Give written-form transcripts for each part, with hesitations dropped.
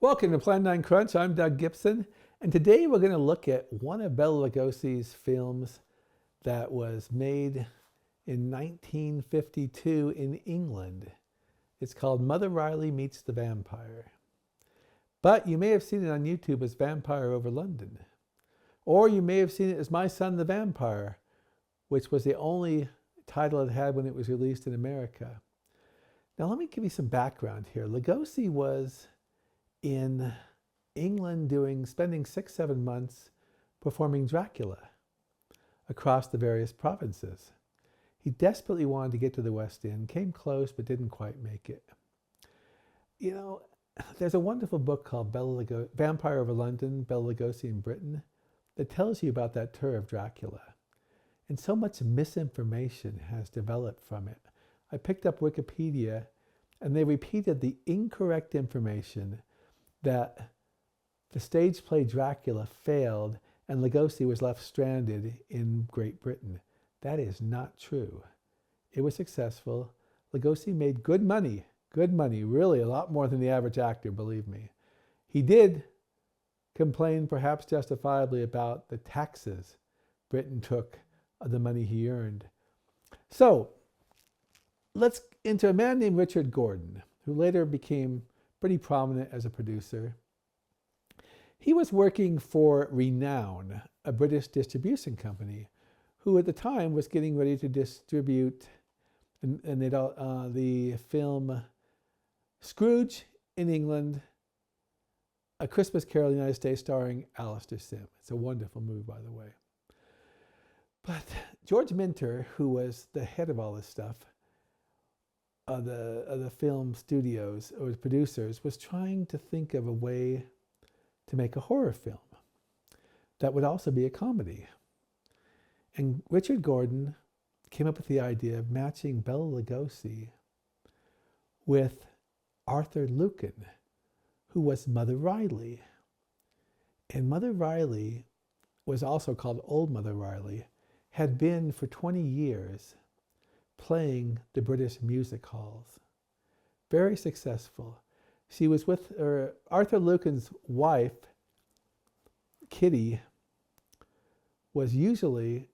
Welcome to Plan9Crunch. I'm Doug Gibson, and today we're going to look at one of Bela Lugosi's films that was made in 1952 in England. It's called Mother Riley Meets the Vampire. But you may have seen it on YouTube as Vampire Over London. Or you may have seen it as My Son the Vampire, which was the only title it had when it was released in America. Now let me give you some background here. Lugosi was in England spending 6-7 months performing Dracula across the various provinces. He desperately wanted to get to the West End, came close but didn't quite make it. You know, there's a wonderful book called Vampire Over London, Bela Lugosi in Britain, that tells you about that tour of Dracula. And so much misinformation has developed from it. I picked up Wikipedia and they repeated the incorrect information that the stage play Dracula failed and Lugosi was left stranded in Great Britain. That is not true. It was successful. Lugosi made good money, really a lot more than the average actor, believe me. He did complain, perhaps justifiably, about the taxes Britain took of the money he earned. So let's into a man named Richard Gordon, who later became pretty prominent as a producer. He was working for Renown, a British distribution company, who at the time was getting ready to distribute the film Scrooge in England, A Christmas Carol in the United States starring Alastair Sim. It's a wonderful movie, by the way. But George Minter, who was the head of all this stuff, of the film studios or producers, was trying to think of a way to make a horror film that would also be a comedy. And Richard Gordon came up with the idea of matching Bela Lugosi with Arthur Lucan, who was Mother Riley. And Mother Riley was also called Old Mother Riley, had been for 20 years playing the British music halls. Very successful. She was with Arthur Lucan's wife, Kitty, was usually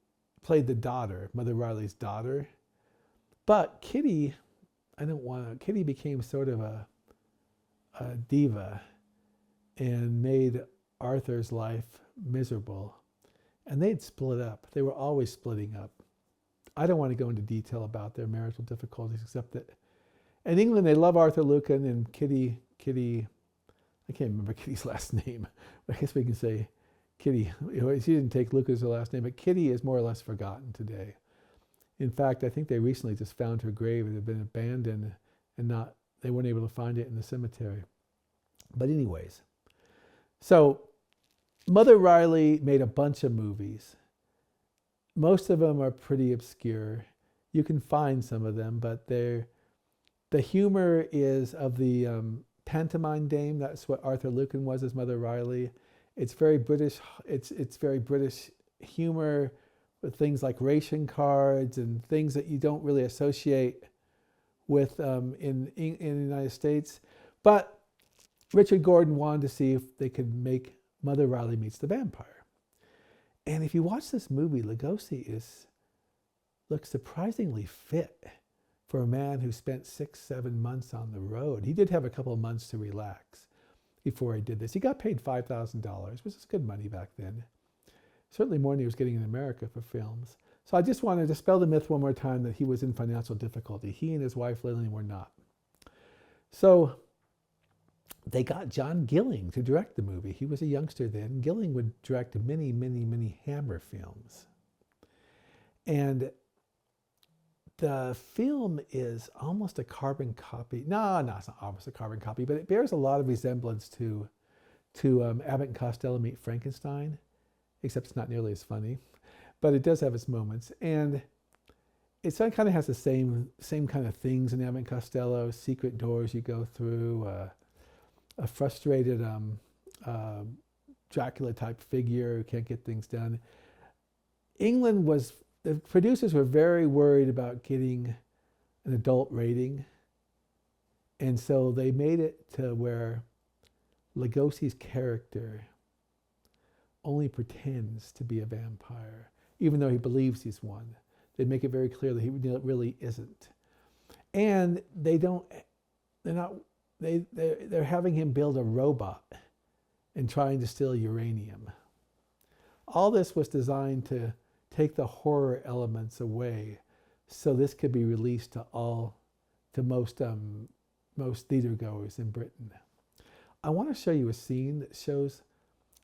played the daughter, Mother Riley's daughter. But Kitty, Kitty became sort of a diva and made Arthur's life miserable. And they'd split up. They were always splitting up. I don't want to go into detail about their marital difficulties, except that in England they love Arthur Lucan, and Kitty, I can't remember Kitty's last name. I guess we can say Kitty. She didn't take Lucan's last name, but Kitty is more or less forgotten today. In fact, I think they recently just found her grave. It had been abandoned and they weren't able to find it in the cemetery. But anyways, so Mother Riley made a bunch of movies. Most of them are pretty obscure. You can find some of them, but the humor is of the pantomime dame. That's what Arthur Lucan was as Mother Riley. It's very British. It's very British humor with things like ration cards and things that you don't really associate with in the United States. But Richard Gordon wanted to see if they could make Mother Riley Meets the Vampire. And if you watch this movie, Lugosi looks surprisingly fit for a man who spent 6-7 months on the road. He did have a couple of months to relax before he did this. He got paid $5,000, which is good money back then. Certainly more than he was getting in America for films. So I just wanted to dispel the myth one more time that he was in financial difficulty. He and his wife Lillian were not. So they got John Gilling to direct the movie. He was a youngster then. Gilling would direct many, many, many Hammer films. And the film is almost a carbon copy. No, it's not almost a carbon copy, but it bears a lot of resemblance to Abbott and Costello Meet Frankenstein, except it's not nearly as funny. But it does have its moments. And it kind of has the same kind of things in Abbott and Costello, secret doors you go through, a frustrated Dracula-type figure who can't get things done. The producers were very worried about getting an adult rating, and so they made it to where Lugosi's character only pretends to be a vampire, even though he believes he's one. They make it very clear that he really isn't. And they're having him build a robot and trying to steal uranium. All this was designed to take the horror elements away, so this could be released to most theater goers in Britain. I want to show you a scene that shows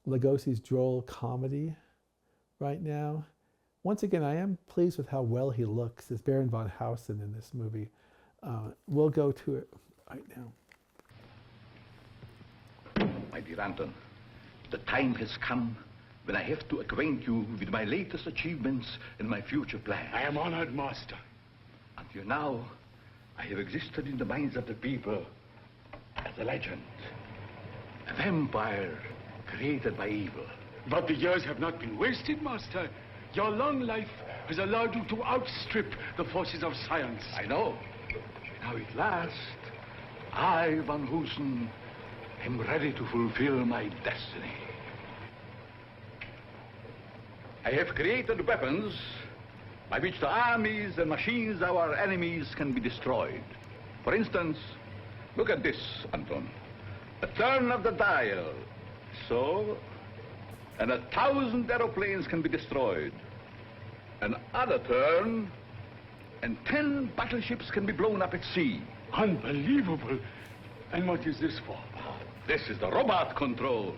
Lugosi's droll comedy right now. Once again, I am pleased with how well he looks as Baron von Hausen in this movie. We'll go to it right now. My dear Anton, the time has come when I have to acquaint you with my latest achievements and my future plans. I am honored, Master. Until now, I have existed in the minds of the people as a legend. A vampire created by evil. But the years have not been wasted, Master. Your long life has allowed you to outstrip the forces of science. I know. Now at last, I, Van Heusen, am ready to fulfill my destiny. I have created weapons by which the armies and machines of our enemies can be destroyed. For instance, look at this, Anton. A turn of the dial. So, and 1,000 aeroplanes can be destroyed. Another turn, and 10 battleships can be blown up at sea. Unbelievable. And what is this for? This is the robot control.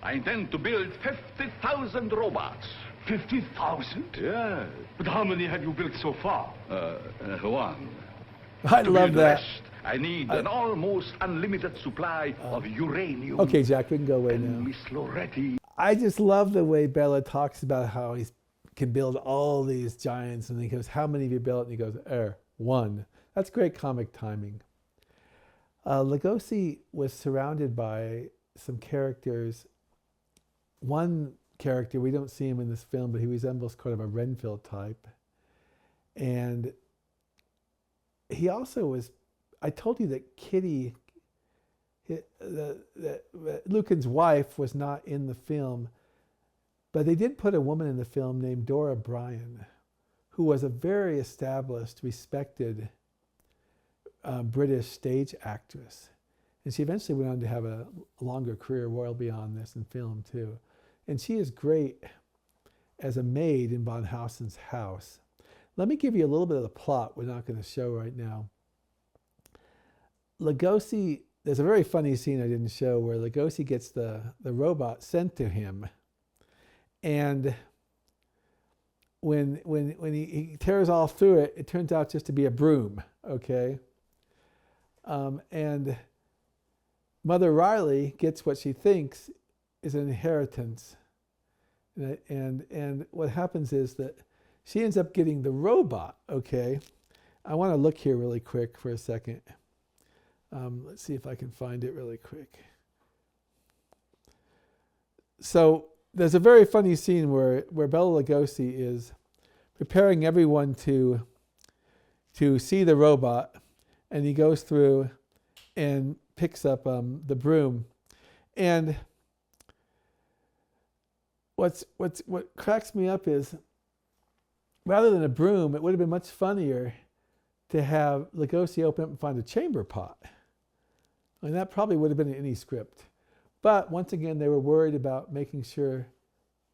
I intend to build 50,000 robots. 50,000? Yes. But how many have you built so far? One. I love that. Rest, I need an almost unlimited supply of uranium. Okay, Jack, we can go away now. Miss Loretti. I just love the way Bela talks about how he can build all these giants, and he goes, how many have you built? And he goes, one. That's great comic timing. Lugosi was surrounded by some characters. One character, we don't see him in this film, but he resembles kind of a Renfield type. And he also was, I told you that Kitty, Lucan's wife, was not in the film, but they did put a woman in the film named Dora Bryan, who was a very established, respected British stage actress. And she eventually went on to have a longer career well beyond this in film too. And she is great as a maid in von Hausen's house. Let me give you a little bit of the plot we're not going to show right now. Lugosi, there's a very funny scene I didn't show where Lugosi gets the robot sent to him. And when he tears all through it, it turns out just to be a broom, okay? And Mother Riley gets what she thinks is an inheritance. And what happens is that she ends up getting the robot, okay? I want to look here really quick for a second. Let's see if I can find it really quick. So there's a very funny scene where Bela Lugosi is preparing everyone to see the robot, and he goes through and picks up the broom. And what cracks me up is, rather than a broom, it would have been much funnier to have Lugosi open up and find a chamber pot. And that probably would have been in any script. But once again, they were worried about making sure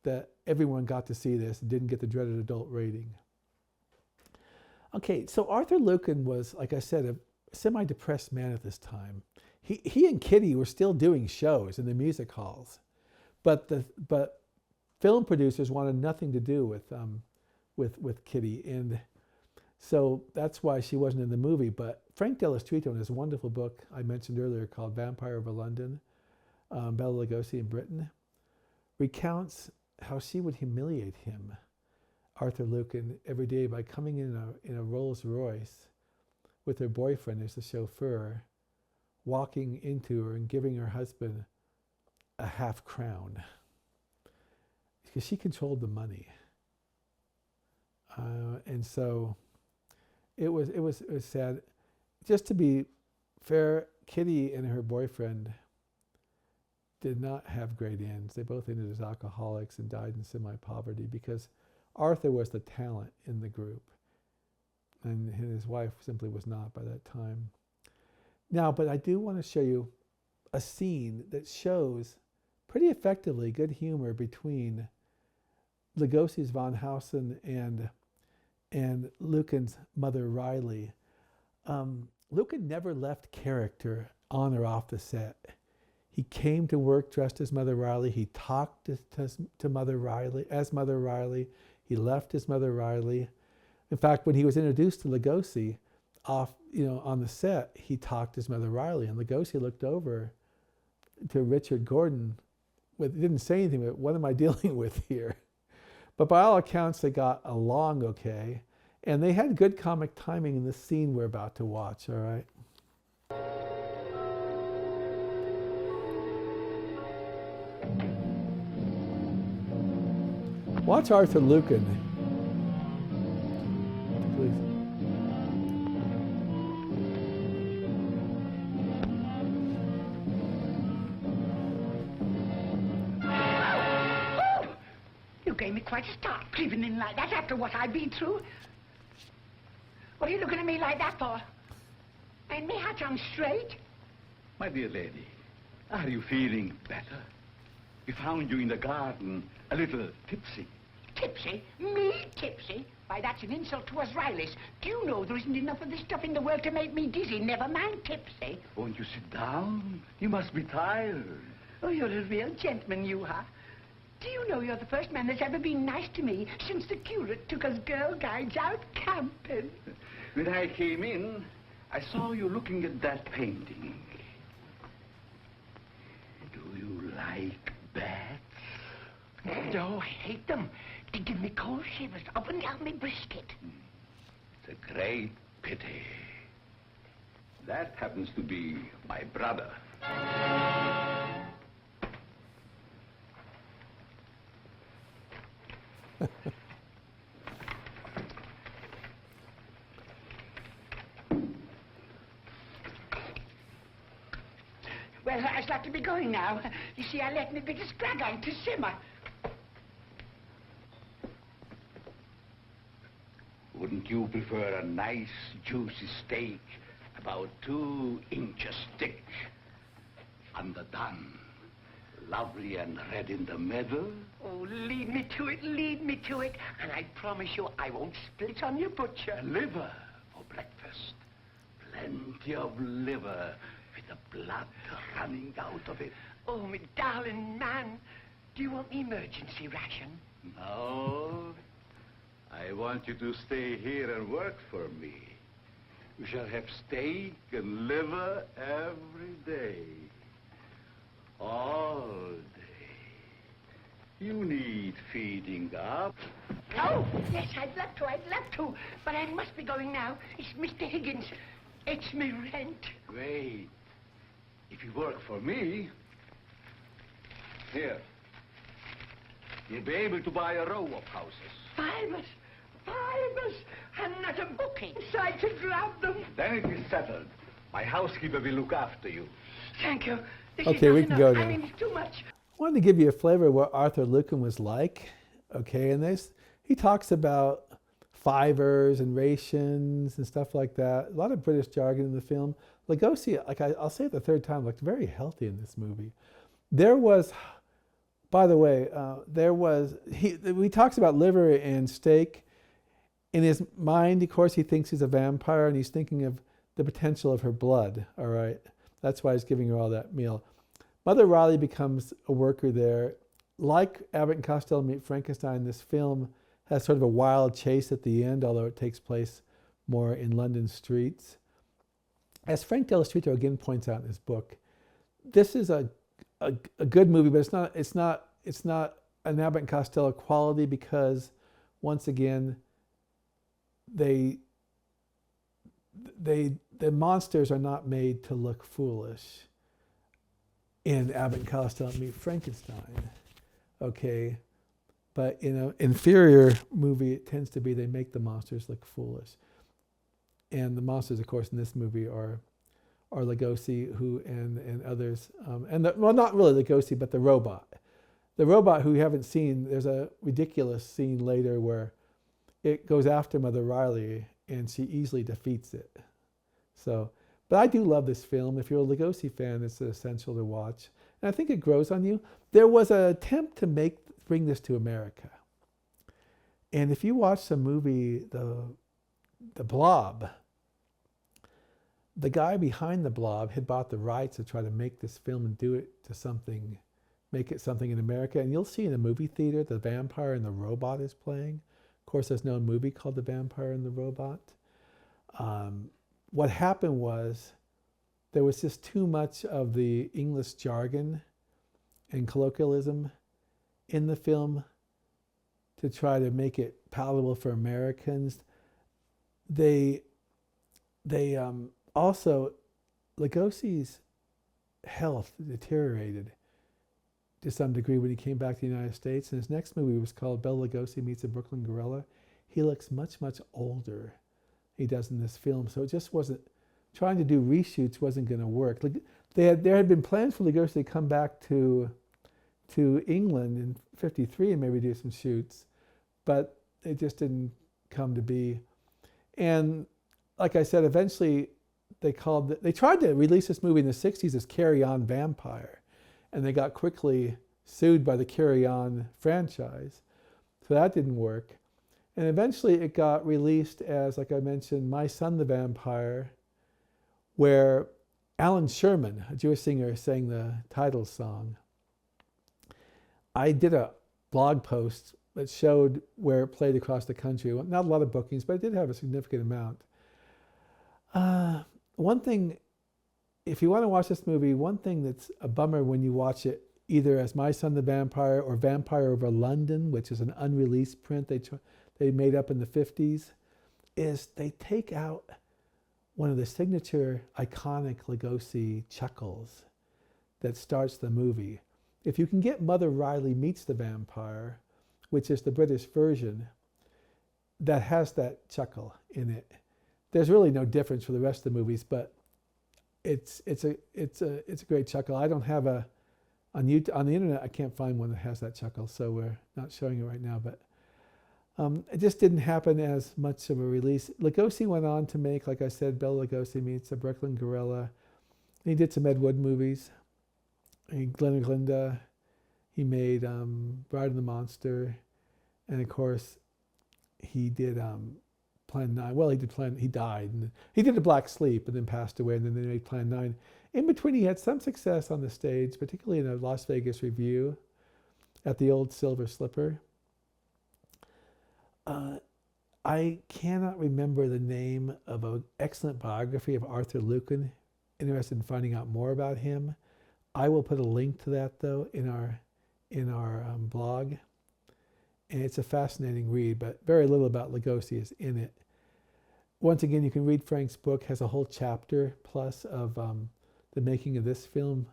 that everyone got to see this and didn't get the dreaded adult rating. Okay, so Arthur Lucan was, like I said, a semi-depressed man at this time. He and Kitty were still doing shows in the music halls, but film producers wanted nothing to do with Kitty, and so that's why she wasn't in the movie. But Frank Dell'Istrito, in his wonderful book I mentioned earlier called Vampire Over London, Bela Lugosi in Britain, recounts how she would humiliate him, Arthur Lucan, every day by coming in a Rolls Royce with her boyfriend as the chauffeur, walking into her and giving her husband a half-crown because she controlled the money. And so it was sad. Just to be fair, Kitty and her boyfriend did not have great ends. They both ended as alcoholics and died in semi-poverty because Arthur was the talent in the group, and his wife simply was not by that time. Now, but I do want to show you a scene that shows pretty effectively good humor between Lugosi's Von Hausen and Lucan's mother Riley. Lucan never left character on or off the set. He came to work dressed as Mother Riley. He talked to Mother Riley as Mother Riley. He left as Mother Riley. In fact, when he was introduced to Lugosi on the set, he talked as Mother Riley, and Lugosi looked over to Richard Gordon. He didn't say anything, but what am I dealing with here? But by all accounts, they got along okay, and they had good comic timing in the scene we're about to watch. All right. Watch Arthur Lucan. Please. Oh! You gave me quite a start creeping in like that after what I've been through. What are you looking at me like that for? Ain't me hat on straight? My dear lady, are you feeling better? We found you in the garden, a little tipsy. Tipsy? Me tipsy? Why, that's an insult to us Rileys. Do you know there isn't enough of this stuff in the world to make me dizzy, never mind tipsy? Won't you sit down? You must be tired. Oh, you're a real gentleman, you are. Do you know you're the first man that's ever been nice to me since the curate took us girl guides out camping? When I came in, I saw you looking at that painting. Do you like bats? No, I hate them. They give me cold shivers up and down my brisket. It's a great pity. That happens to be my brother. Well, I'd like to be going now. You see, I left me bit of scrag on to simmer. Wouldn't you prefer a nice, juicy steak, about 2 inches thick, underdone, lovely and red in the middle? Oh, lead me to it, and I promise you I won't split on your butcher. Liver for breakfast. Plenty of liver with the blood running out of it. Oh, my darling man, do you want the emergency ration? No. I want you to stay here and work for me. You shall have steak and liver every day. All day. You need feeding up. Oh, yes, I'd love to. But I must be going now. It's Mr. Higgins. It's me rent. Wait. If you work for me, here, you'll be able to buy a row of houses. 5 of us. And not a book inside to grab them. Then it is settled. My housekeeper will look after you. Thank you. This Okay, is we not can enough. go now. I mean, it's too much. I wanted to give you a flavor of what Arthur Lucan was like. Okay, and he talks about fivers and rations and stuff like that. A lot of British jargon in the film. Lugosi, like I'll say it the third time, looked very healthy in this movie. There was, by the way, he talks about liver and steak. In his mind, of course, he thinks he's a vampire, and he's thinking of the potential of her blood, all right? That's why he's giving her all that meal. Mother Riley becomes a worker there. Like Abbott and Costello meet Frankenstein, this film has sort of a wild chase at the end, although it takes place more in London streets. As Frank Dello Stritto again points out in his book, this is a good movie, but it's not an Abbott and Costello quality because, once again, the monsters are not made to look foolish in Abbott and Costello Meet Frankenstein, okay? But in an inferior movie, it tends to be they make the monsters look foolish. And the monsters, of course, in this movie are or Lugosi, who and others, well, not really Lugosi, but the robot. The robot who you haven't seen, there's a ridiculous scene later where it goes after Mother Riley and she easily defeats it. So, but I do love this film. If you're a Lugosi fan, it's essential to watch. And I think it grows on you. There was an attempt to bring this to America. And if you watch the movie, The Blob, the guy behind The Blob had bought the rights to try to make this film and do it to something, make it something in America. And you'll see in the movie theater, the vampire and the robot is playing. Of course, there's no movie called The Vampire and the Robot. What happened was there was just too much of the English jargon and colloquialism in the film to try to make it palatable for Americans. They also, Lugosi's health deteriorated to some degree when he came back to the United States. And his next movie was called Bela Lugosi Meets a Brooklyn Gorilla. He looks much, much older than he does in this film. So it just wasn't, trying to do reshoots wasn't going to work. There had been plans for Lugosi to come back to England in '53 and maybe do some shoots, but it just didn't come to be. And like I said, eventually they tried to release this movie in the '60s as Carry On Vampire, and they got quickly sued by the Carry On franchise. So that didn't work. And eventually it got released as, like I mentioned, My Son the Vampire, where Alan Sherman, a Jewish singer, sang the title song. I did a blog post that showed where it played across the country. Not a lot of bookings, but it did have a significant amount. One thing, if you want to watch this movie, one thing that's a bummer when you watch it, either as My Son the Vampire or Vampire Over London, which is an unreleased print they made up in the 50s, is they take out one of the signature iconic Lugosi chuckles that starts the movie. If you can get Mother Riley Meets the Vampire, which is the British version, that has that chuckle in it. There's really no difference for the rest of the movies, but it's a great chuckle. I don't have on the internet. I can't find one that has that chuckle, so we're not showing it right now. But it just didn't happen as much of a release. Lugosi went on to make, like I said, Bela Lugosi Meets a Brooklyn Gorilla. He did some Ed Wood movies. Glenn and Glinda. He made Bride of the Monster, and of course, he did Plan 9. Well, he died. And he did A Black Sleep and then passed away, and then they made Plan 9. In between, he had some success on the stage, particularly in a Las Vegas review at the old Silver Slipper. I cannot remember the name of an excellent biography of Arthur Lucan. Interested in finding out more about him. I will put a link to that, though, in our blog. And it's a fascinating read, but very little about Lugosi is in it. Once again, you can read Frank's book. Has a whole chapter plus of the making of this film,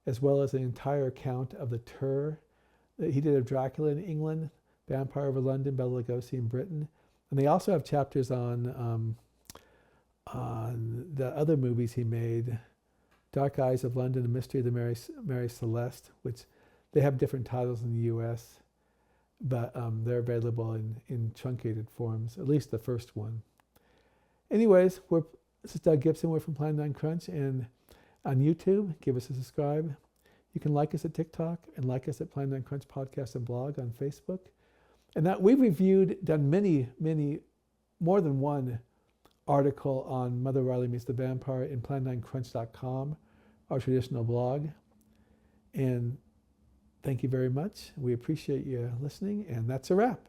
as well as an entire account of the tour that he did of Dracula in England, Vampire Over London, Bela Lugosi in Britain. And they also have chapters on the other movies he made, Dark Eyes of London, The Mystery of the Mary Celeste, which they have different titles in the U.S., but they're available in truncated forms, at least the first one. Anyways, this is Doug Gibson. We're from Plan9Crunch, and on YouTube, give us a subscribe. You can like us at TikTok and like us at Plan9Crunch Podcast and Blog on Facebook. And that we've done many, more than one article on Mother Riley Meets the Vampire in Plan9Crunch.com, our traditional blog. And thank you very much. We appreciate you listening, and that's a wrap.